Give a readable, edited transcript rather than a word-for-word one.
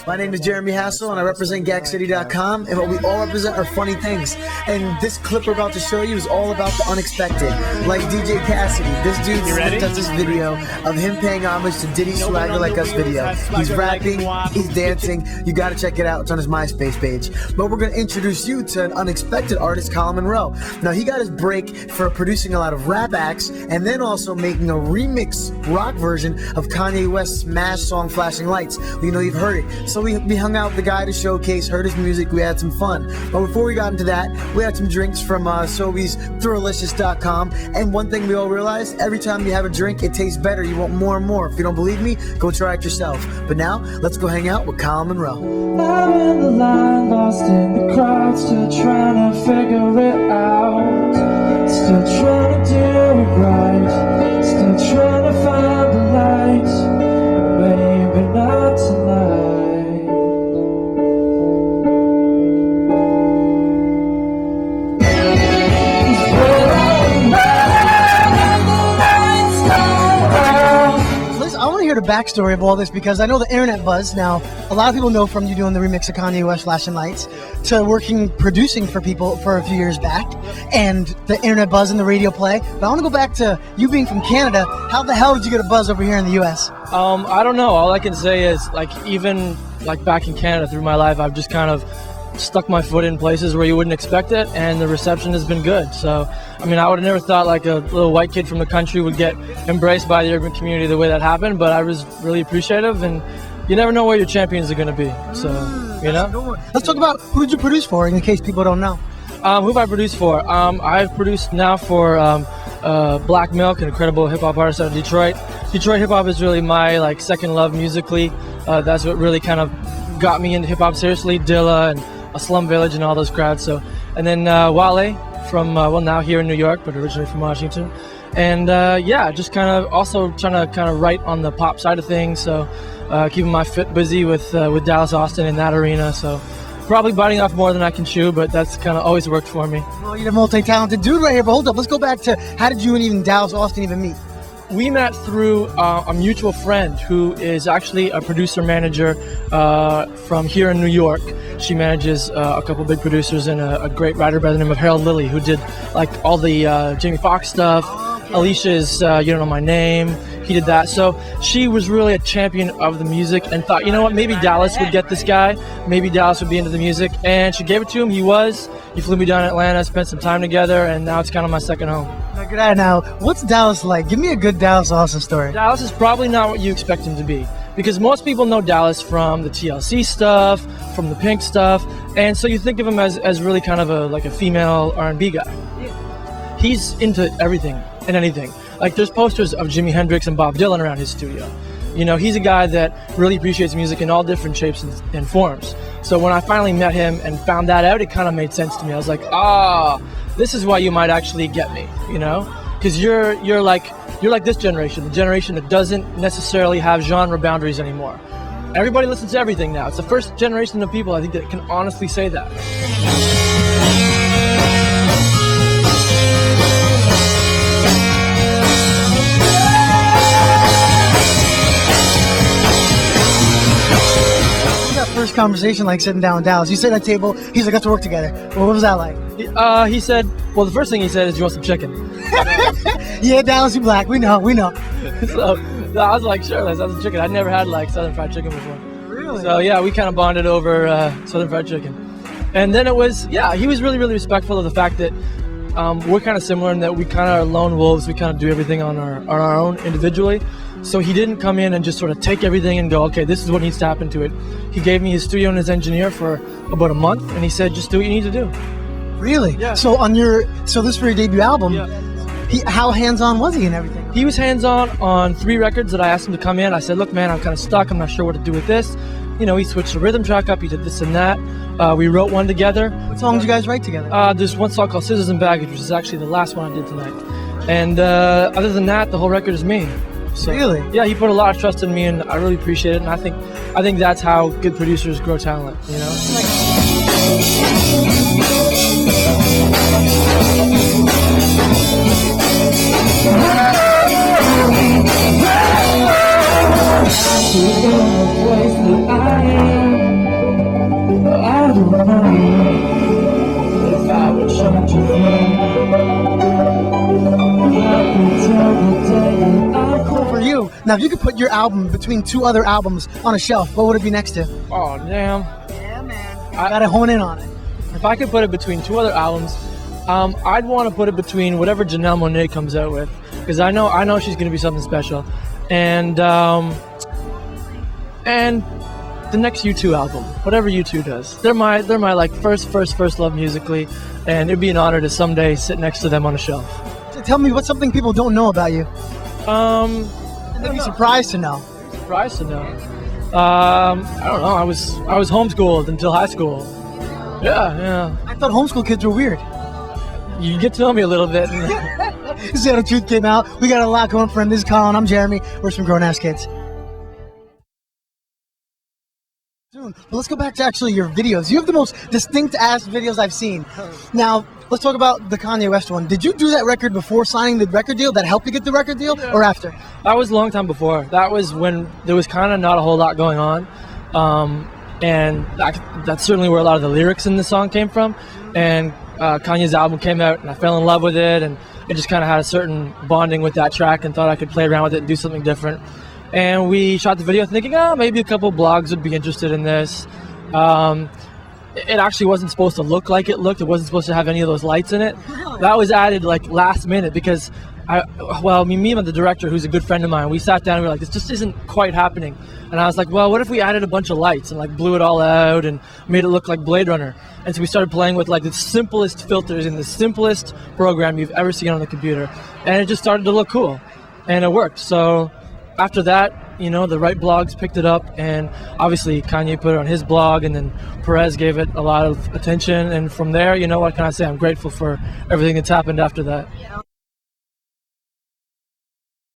My name is Jeremy Hassel, and I represent Gakcity.com, and what we all represent are funny things. And this clip we're about to show you is all about the unexpected. Like DJ Cassidy, this dude sent us this video of him paying homage to Diddy's Swagger Like Us video. He's rapping, he's dancing. You gotta check it out. It's on his MySpace page. But we're gonna introduce you to an unexpected artist, Colin Munroe. Now, he got his break for producing a lot of rap acts, and then also making a remix rock version of Kanye West's smash song Flashing Lights. You know, you've heard it. So we hung out with the guy to showcase, heard his music, we had some fun. But before we got into that, we had some drinks from Sobeys Thrillicious.com, and one thing we all realized, every time you have a drink, it tastes better. You want more and more. If you don't believe me, go try it yourself. But now, let's go hang out with Colin Munroe. I'm in the line, lost in the crowd, still trying to figure it out. Still trying to do it right, still trying to find the light. Maybe not tonight. The backstory of all this, because I know the internet buzz. Now, a lot of people know from you doing the remix of Kanye West Flashing Lights to working producing for people for a few years back, and the internet buzz and the radio play. But I want to go back to you being from Canada. How the hell did you get a buzz over here in the US? I don't know. All I can say is, even back in Canada through my life, I've just kind of stuck my foot in places where you wouldn't expect it, and the reception has been good. So, I mean, I would have never thought a little white kid from the country would get embraced by the urban community the way that happened, but I was really appreciative, and you never know where your champions are going to be. So, you know? Let's talk about who did you produce for, in case people don't know. Who have I produced for? I've produced now for Black Milk, an incredible hip-hop artist out of Detroit. Detroit hip-hop is really my second love musically. That's what really kind of got me into hip-hop seriously. Dilla and a Slum Village and all those crowds. So, and then Wale from now here in New York, but originally from Washington. And just kind of also trying to write on the pop side of things. So keeping my foot busy with Dallas Austin in that arena. So probably biting off more than I can chew, but that's kind of always worked for me. Well, you're a multi-talented dude right here. But hold up, let's go back to how did you and even Dallas Austin even meet? We met through a mutual friend who is actually a producer-manager from here in New York. She manages a couple big producers and a great writer by the name of Harold Lilly, who did all the Jamie Foxx stuff. Alicia's You Don't Know My Name. He did that. So she was really a champion of the music and thought, you know what, maybe Dallas would get this guy. Maybe Dallas would be into the music. And she gave it to him. He flew me down to Atlanta, spent some time together, and now it's kind of my second home. Now, what's Dallas like? Give me a good Dallas Austin story. Dallas is probably not what you expect him to be, because most people know Dallas from the TLC stuff, from the Pink stuff, and so you think of him as really kind of a female R&B guy. Yeah. He's into everything and anything. There's posters of Jimi Hendrix and Bob Dylan around his studio. You know, he's a guy that really appreciates music in all different shapes and forms. So when I finally met him and found that out, it kind of made sense to me. I was like, this is why you might actually get me, you know? Because you're like this generation, the generation that doesn't necessarily have genre boundaries anymore. Everybody listens to everything now. It's the first generation of people, I think, that can honestly say that. First conversation, sitting down with Dallas. You sit at a table, he's like, let's work together. Well, what was that like? He said, well, the first thing he said is, you want some chicken? Yeah, Dallas, you black. We know. So I was like, sure, let's have some chicken. I'd never had Southern Fried Chicken before. Really? So yeah, we kind of bonded over Southern Fried Chicken. And then he was really, really respectful of the fact that we're kind of similar in that we kind of are lone wolves. We kind of do everything on our own individually. So he didn't come in and just sort of take everything and go, okay, this is what needs to happen to it. He gave me his studio and his engineer for about a month, and he said, just do what you need to do. Really? Yeah. So this for your debut album, yeah. How hands-on was he and everything? He was hands-on on 3 records that I asked him to come in. I said, look, man, I'm kind of stuck. I'm not sure what to do with this. You know, he switched the rhythm track up. He did this and that. We wrote one together. What songs did you guys write together? There's one song called Scissors and Baggage, which is actually the last one I did tonight. And other than that, the whole record is me. So, really? Yeah, he put a lot of trust in me, and I really appreciate it. And I think that's how good producers grow talent, you know? I if I would change a thing, until the day I quit. For you, now if you could put your album between two other albums on a shelf, what would it be next to? Oh damn! Yeah, man. I gotta hone in on it. If I could put it between two other albums, I'd want to put it between whatever Janelle Monáe comes out with, because I know she's gonna be something special, and the next U2 album, whatever U2 does. They're my like first love musically, and it'd be an honor to someday sit next to them on a shelf. So tell me, what's something people don't know about you? They'd be surprised to know. Surprised to know. I don't know. I was homeschooled until high school. Yeah. I thought homeschool kids were weird. You get to know me a little bit. Zero Truth came out. We got a lot going for him. This is Colin. I'm Jeremy. We're some grown-ass kids. Well, let's go back to actually your videos. You have the most distinct-ass videos I've seen. Now, let's talk about the Kanye West one. Did you do that record before signing the record deal that helped you get the record deal, or after? That was a long time before. That was when there was kind of not a whole lot going on. And that's certainly where a lot of the lyrics in the song came from. And Kanye's album came out, and I fell in love with it, and I just kind of had a certain bonding with that track and thought I could play around with it and do something different. And we shot the video thinking, maybe a couple blogs would be interested in this. It actually wasn't supposed to look like it looked. It wasn't supposed to have any of those lights in it. That was added like last minute because me and the director, who's a good friend of mine, we sat down and we were like, this just isn't quite happening. And I was like, well, what if we added a bunch of lights and like blew it all out and made it look like Blade Runner? And so we started playing with like the simplest filters in the simplest program you've ever seen on the computer. And it just started to look cool. And it worked. So after that, the right blogs picked it up, and obviously Kanye put it on his blog, and then Perez gave it a lot of attention. And from there, what can I say? I'm grateful for everything that's happened after that.